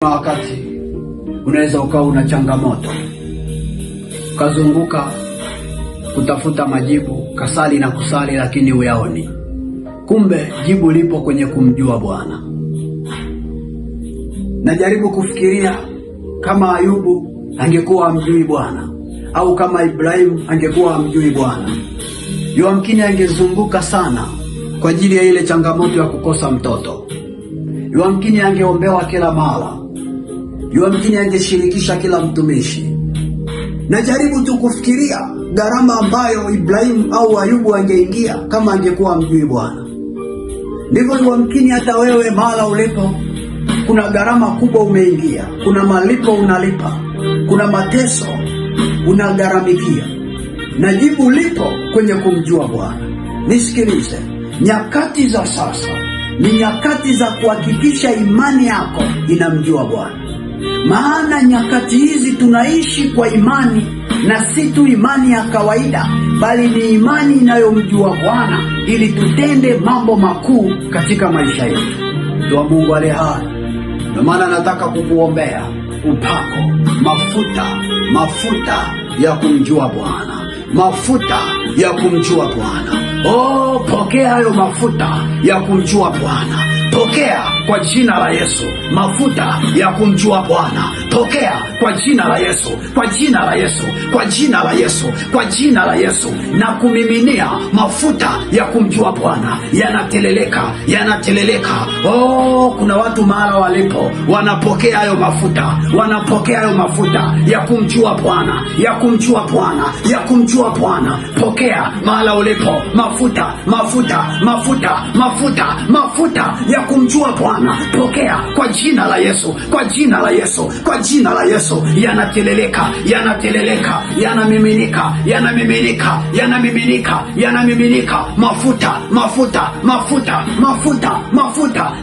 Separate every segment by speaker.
Speaker 1: Wakati unaweza ukawa una changamoto, ukazunguka kutafuta majibu, kasali na kusali, lakini uyaoni. Kumbe jibu lipo kwenye kumjua Bwana. Najaribu kufikiria kama Ayubu angekuwa amjui Bwana, au kama Ibrahimu angekuwa amjui Bwana, yamkini angezunguka sana kwa ajili ya ile changamoto ya kukosa mtoto. Yamkini angeombewa kila mara. Yamkini angeshirikisha kila mtumishi. Najaribu tu kufikiria gharama ambayo Ibrahimu au Ayubu angeingia kama angekuwa mjui Bwana. Ndivyo yamkini hata wewe mahala ulipo kuna gharama kubwa umeingia, kuna malipo unalipa, kuna mateso unagharamikia, na jibu lipo kwenye kumjua Bwana. Nisikilize, nyakati za sasa ni nyakati za kuhakikisha imani yako inamjua Bwana. Maana nyakati hizi tunaishi kwa imani, na si tu imani ya kawaida, bali ni imani inayomjua Bwana, ili tutende mambo makuu katika maisha yetu. Ndio Mungu aliye hai. Ndio maana nataka kukuombea upako, mafuta ya kumjua Bwana, mafuta ya kumjua Bwana. Oh, pokea hayo mafuta ya kumjua Bwana. Pokea kwa jina la Yesu mafuta ya kumjua Bwana. Pokea kwa jina la Yesu, kwa jina la Yesu, kwa jina la Yesu, kwa jina la Yesu, na kumiminia mafuta ya kumjua Bwana. Yanateleleka. Oh, kuna watu mahala walipo wanapokea hayo mafuta, wanapokea hayo mafuta ya kumjua Bwana, ya kumjua Bwana, ya kumjua Bwana. Pokea mahala ulipo mafuta ya kumjua Bwana. Pokea kwa jina la Yesu, kwa jina la Yesu, kwa jina la Yesu. Yanateleleka, yanamiminika mafuta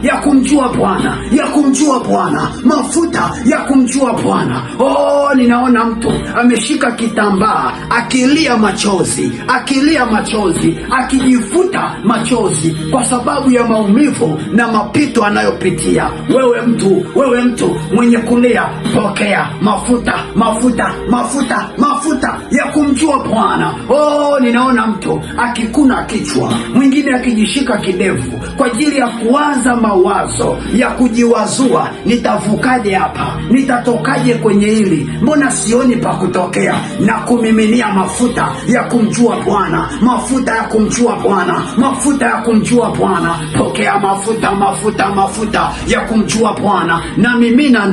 Speaker 1: ya kumjua Bwana, ya kumjua Bwana, mafuta ya kumjua Bwana. Oh, ninaona mtu ameshika kitambaa akilia machozi, akijifuta machozi kwa sababu ya maumivu na mapito anayopitia. Wewe mtu mwenye kulia, pokea mafuta ya kumjua Bwana. Oh, ninaona mtu akikuna kichwa, mwingine akijishika kidevu kwa ajili ya kuanza mawazo ya kujiwazua, nitavukaje hapa? Nitatokaje kwenye hili? Mbona sioni pa kutokea? Na kumiminia mafuta ya kumjua Bwana, mafuta ya kumjua Bwana, mafuta ya kumjua Bwana. Pokea mafuta ya kumjua Bwana, na mimina